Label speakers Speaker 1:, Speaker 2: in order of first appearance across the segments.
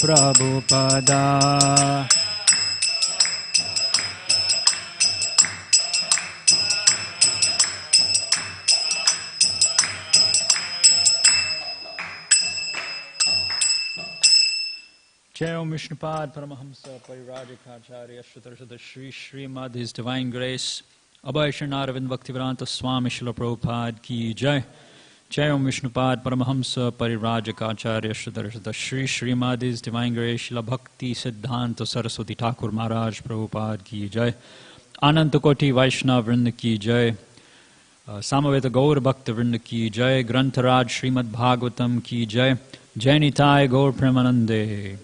Speaker 1: Prabhupada. Jai Om Vishnupad Paramahamsa Parivrajikacharya Shri Shri Srimad His Divine Grace Abhay Sharnaravind Bhaktivedanta Swami Srila Prabhupada Ki Jai. Jai Om Vishnupad Paramahamsa Parivrajikacharya Shri Srimad His Divine Grace Srila Bhakti Siddhanta Saraswati Thakur Maharaj Prabhupada Ki Jai. Ananta Koti Vaishnav Vrinda Ki Jai. Samaveta Gaur Bhakta Vrinda Ki Jai. Grantharaj Srimad Bhagavatam Ki Jai. Jai Nitai Gaur Premanande.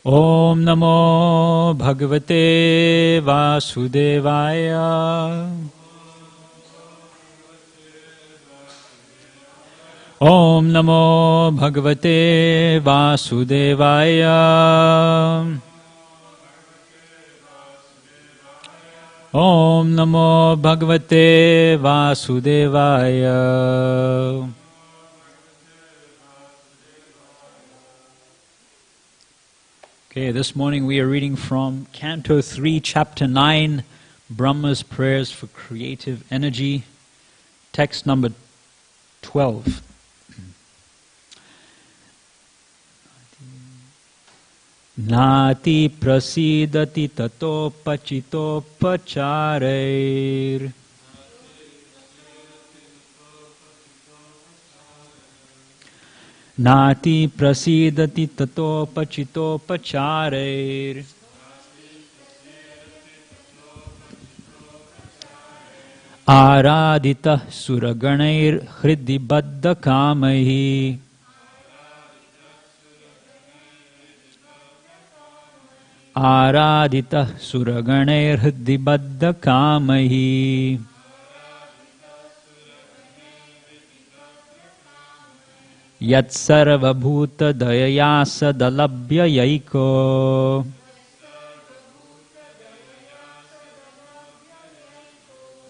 Speaker 1: Om Namo Bhagavate Vasudevaya. Om Namo Bhagavate Vasudevaya. Om Namo Bhagavate Vasudevaya. Okay, this morning we are reading from Canto 3, Chapter 9, Brahma's Prayers for Creative Energy, text number 12. Nati prasidati tatopachitopachareir. Nati prasidati tatopachitopachareir. Aradita suraganeir hridi baddha kamahi. Aradita suraganeir hridi baddha kamahi. Yat sarva bhuta dayaya sadalabhya yaiko.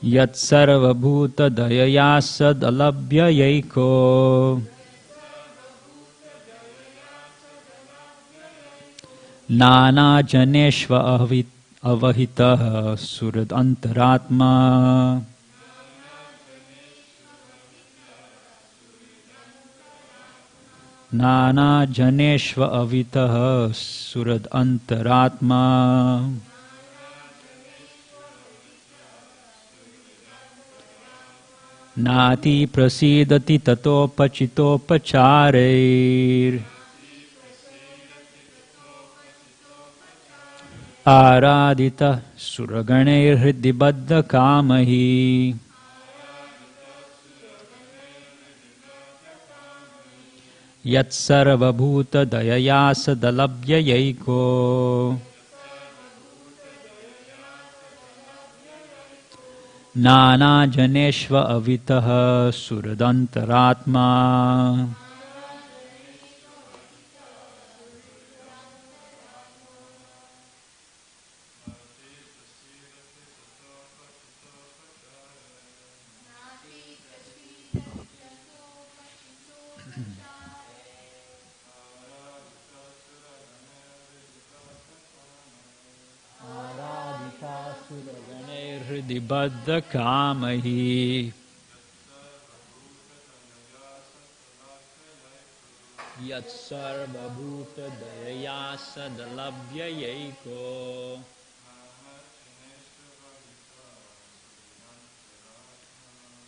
Speaker 1: Yat sarva bhuta dayaya sadalabhya yaiko. Nana janeshva avahitah surad antaratma. Nana janeshva avitah surad antaratma. Nati prasidati tatopachitopachareir. Aradita suraganeir hridi baddha kamahi. Yat sarva bhuta dayaya sadalabhya yaiko. Nana janeshva avitah suradantaratma. Hridi baddha kamahi. Yat sarva bhuta dayaya sadalabhya yaiko.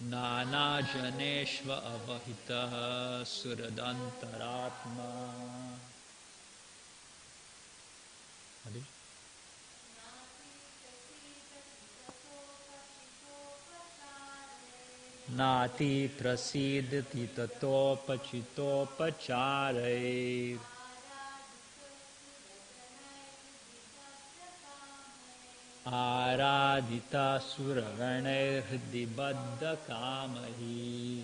Speaker 1: Nana janeshva avahitah suradantaratma. Nati prasidati tatopachitopachareir. Aradita suraganeir hridi baddha kamahi.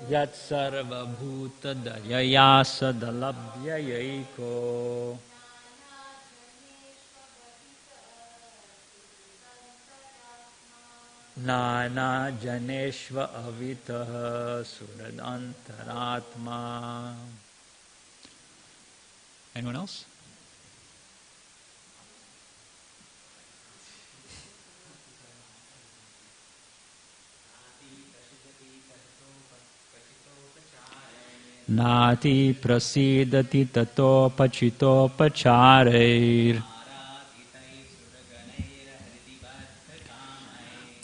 Speaker 1: Yat sarva bhuta dayaya sadalabhya yaiko. Nana janeshva avitaha suradantaratma. Anyone else? Nati prasidati tato pachito pachareir.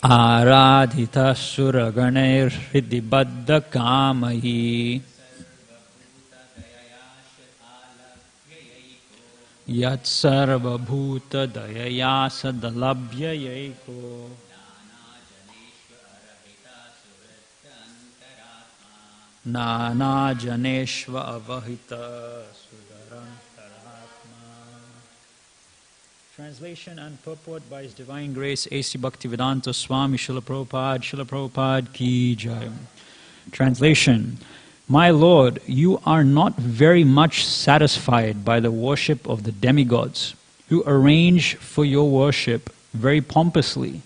Speaker 1: Aradhita suraganer hridibadda kamahi. Yat sarva bhuta dayaya sadalabhya yaiko. Nana janeshva avahita sudarantaratma. Translation and purport by His Divine Grace A.C. Bhaktivedanta Swami Srila Prabhupada Ki Jai. Translation. My Lord, you are not very much satisfied by the worship of the demigods, who arrange for your worship very pompously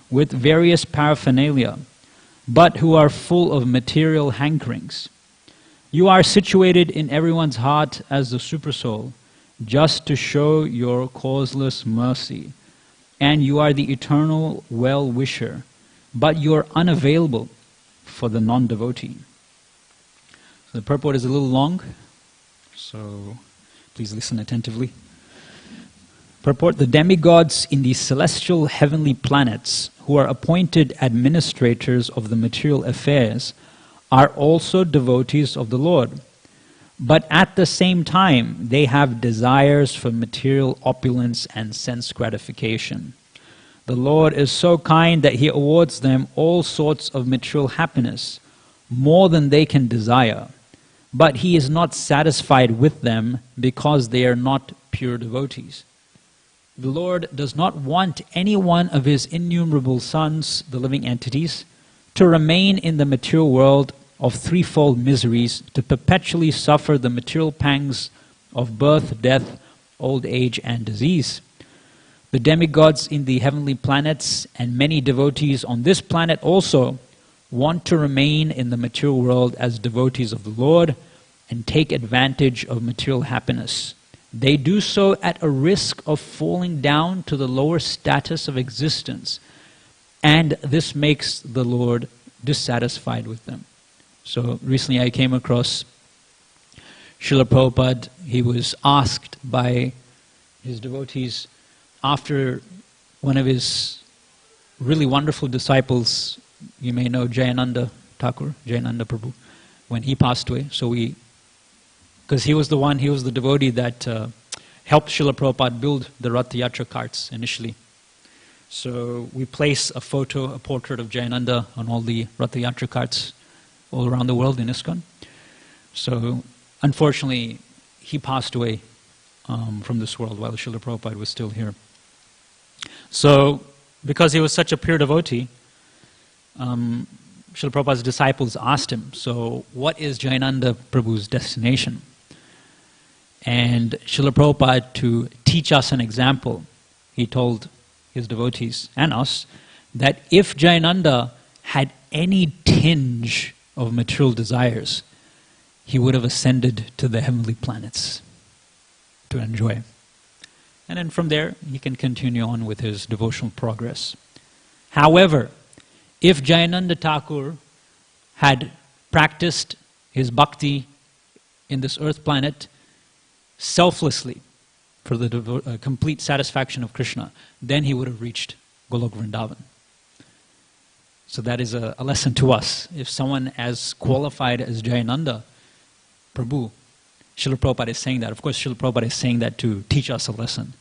Speaker 1: with various paraphernalia, but who are full of material hankerings. You are situated in everyone's heart as the Supersoul, just to show your causeless mercy, and you are the eternal well-wisher, but you are unavailable for the non-devotee. So the purport is a little long, so please listen attentively. Purport: the demigods in the celestial heavenly planets, who are appointed administrators of the material affairs, are also devotees of the Lord. But at the same time, they have desires for material opulence and sense gratification. The Lord is so kind that He awards them all sorts of material happiness, more than they can desire. But He is not satisfied with them because they are not pure devotees. The Lord does not want any one of His innumerable sons, the living entities, to remain in the material world of threefold miseries, to perpetually suffer the material pangs of birth, death, old age, and disease. The demigods in the heavenly planets and many devotees on this planet also want to remain in the material world as devotees of the Lord and take advantage of material happiness. They do so at a risk of falling down to the lower status of existence, and this makes the Lord dissatisfied with them. So recently I came across Srila Prabhupada. He was asked by his devotees after one of his really wonderful disciples, you may know Jayananda Thakur, Jayananda Prabhu, when he passed away. So because he was the devotee that helped Srila Prabhupada build the Rath Yatra carts initially. So we place a portrait of Jayananda on all the Rath Yatra carts all around the world in ISKCON. So unfortunately, he passed away from this world while Srila Prabhupada was still here. So because he was such a pure devotee, Srila Prabhupada's disciples asked him, so what is Jayananda Prabhu's destination? And Srila Prabhupada, to teach us an example, he told his devotees and us that if Jayananda had any tinge of material desires, he would have ascended to the heavenly planets to enjoy. And then from there, he can continue on with his devotional progress. However, if Jayananda Thakur had practiced his bhakti in this earth planet selflessly for the complete satisfaction of Krishna, then he would have reached Golok Vrindavan. So that is a lesson to us. If someone as qualified as Jayananda Prabhu, Srila Prabhupada is saying that. Of course, Srila Prabhupada is saying that to teach us a lesson.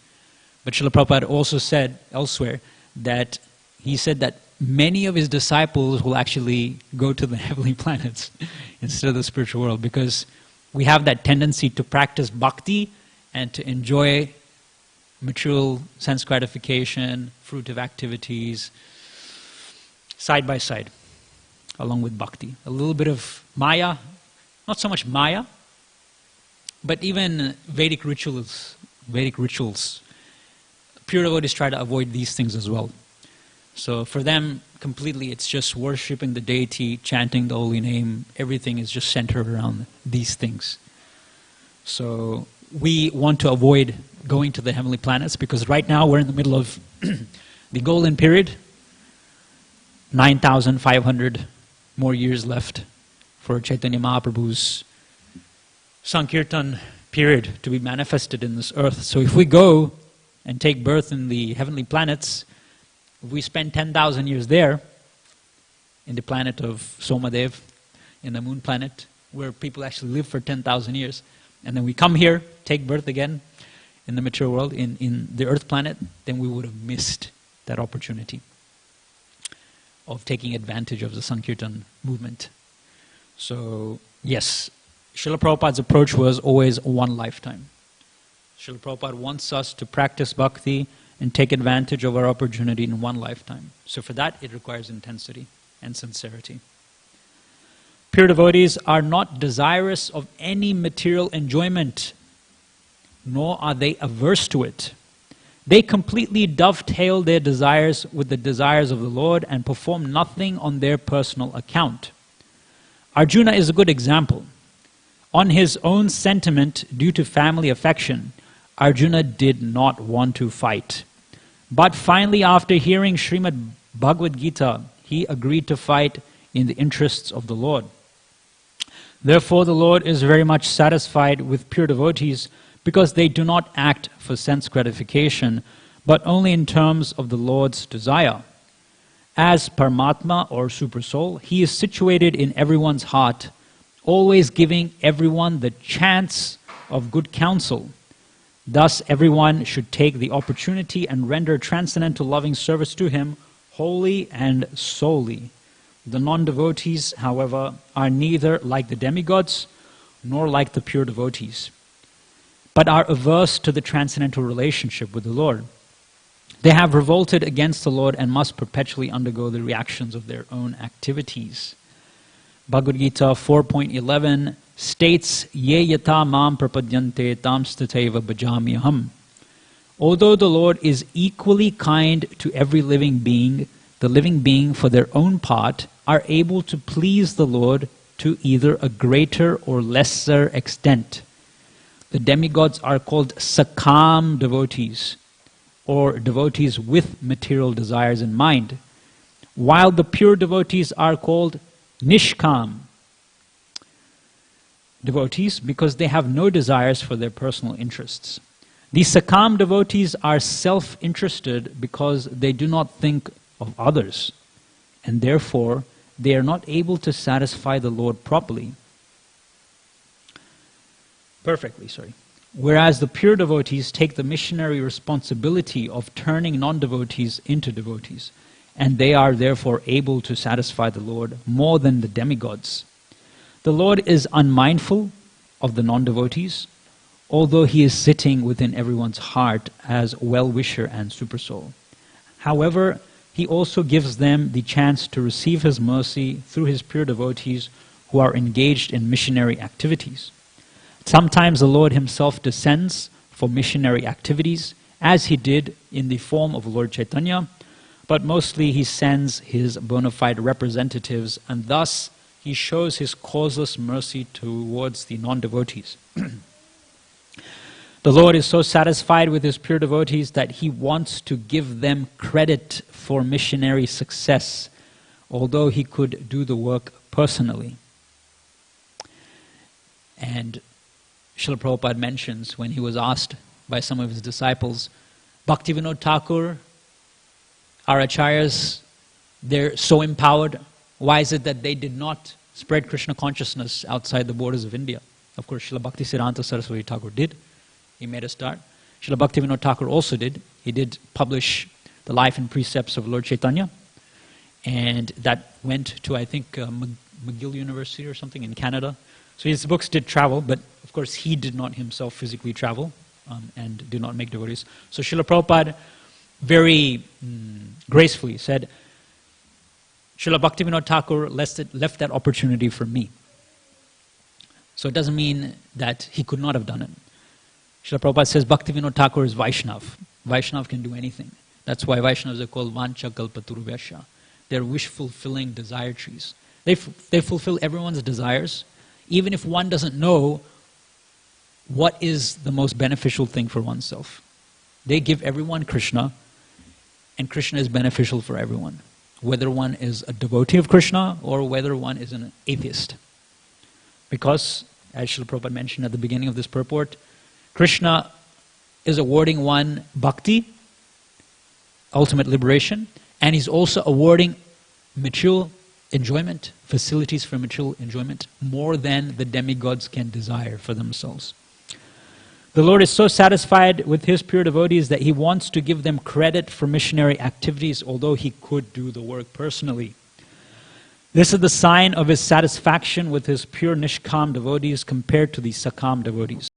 Speaker 1: But Srila Prabhupada also said elsewhere that he said that many of his disciples will actually go to the heavenly planets instead of the spiritual world, because we have that tendency to practice bhakti and to enjoy material sense gratification, fruitive activities, side by side. along with bhakti. A little bit of Maya, not so much Maya, but even Vedic rituals. Pure devotees try to avoid these things as well. So for them, completely, it's just worshipping the deity, chanting the holy name. Everything is just centered around these things. So we want to avoid going to the heavenly planets because right now we're in the middle of the golden period. 9,500 more years left for Chaitanya Mahaprabhu's Sankirtan period to be manifested in this earth. So if we go and take birth in the heavenly planets, if we spend 10,000 years there, in the planet of Somadev, in the moon planet, where people actually live for 10,000 years, and then we come here, take birth again in the material world, in the earth planet, then we would have missed that opportunity of taking advantage of the Sankirtan movement. So, yes, Srila Prabhupada's approach was always one lifetime. Srila Prabhupada wants us to practice bhakti and take advantage of our opportunity in one lifetime. So for that, it requires intensity and sincerity. Pure devotees are not desirous of any material enjoyment, nor are they averse to it. They completely dovetail their desires with the desires of the Lord and perform nothing on their personal account. Arjuna is a good example. On his own sentiment, due to family affection, Arjuna did not want to fight. But finally, after hearing Srimad Bhagavad Gita, he agreed to fight in the interests of the Lord. Therefore, the Lord is very much satisfied with pure devotees because they do not act for sense gratification, but only in terms of the Lord's desire. As Paramatma or Supersoul, he is situated in everyone's heart, always giving everyone the chance of good counsel. Thus, everyone should take the opportunity and render transcendental loving service to him wholly and solely. The non-devotees, however, are neither like the demigods nor like the pure devotees, but are averse to the transcendental relationship with the Lord. They have revolted against the Lord and must perpetually undergo the reactions of their own activities. Bhagavad Gita 4.11 states, Ye yata mam prapadyante tam stateva bhajamyaham. Although the Lord is equally kind to every living being, the living being for their own part are able to please the Lord to either a greater or lesser extent. The demigods are called sakam devotees, or devotees with material desires in mind, while the pure devotees are called nishkam devotees because they have no desires for their personal interests. The sakam devotees are self-interested because they do not think of others, and therefore they are not able to satisfy the Lord perfectly. Whereas the pure devotees take the missionary responsibility of turning non-devotees into devotees, and they are therefore able to satisfy the Lord more than the demigods. The Lord is unmindful of the non-devotees, although he is sitting within everyone's heart as well-wisher and supersoul. However, he also gives them the chance to receive his mercy through his pure devotees who are engaged in missionary activities. Sometimes the Lord himself descends for missionary activities, as he did in the form of Lord Chaitanya, but mostly he sends his bona fide representatives, and thus he shows his causeless mercy towards the non-devotees. The Lord is so satisfied with his pure devotees that he wants to give them credit for missionary success, although he could do the work personally. And Srila Prabhupada mentions when he was asked by some of his disciples, Bhaktivinoda Thakur, our acharyas, they're so empowered. Why is it that they did not spread Krishna consciousness outside the borders of India? Of course, Srila Bhaktisiddhanta Saraswati Thakur did. He made a start. Srila Bhaktivinoda Thakur also did. He did publish the life and precepts of Lord Chaitanya. And that went to, I think, McGill University or something in Canada. So his books did travel, but of course he did not himself physically travel and did not make devotees. So Srila Prabhupada very gracefully said, Srila Bhaktivinoda Thakur left that opportunity for me. So it doesn't mean that he could not have done it. Srila Prabhupada says Bhaktivinoda Thakur is Vaishnav. Vaishnav can do anything. That's why Vaishnavas are called Vancha Kalpaturvesha. They're wish-fulfilling desire trees. They fulfill everyone's desires, even if one doesn't know what is the most beneficial thing for oneself. They give everyone Krishna, and Krishna is beneficial for everyone, whether one is a devotee of Krishna or whether one is an atheist. Because, as Srila Prabhupada mentioned at the beginning of this purport, Krishna is awarding one bhakti, ultimate liberation, and he's also awarding material enjoyment, facilities for material enjoyment, more than the demigods can desire for themselves. The Lord is so satisfied with his pure devotees that he wants to give them credit for missionary activities, although he could do the work personally. This is the sign of his satisfaction with his pure Nishkam devotees compared to the Sakam devotees.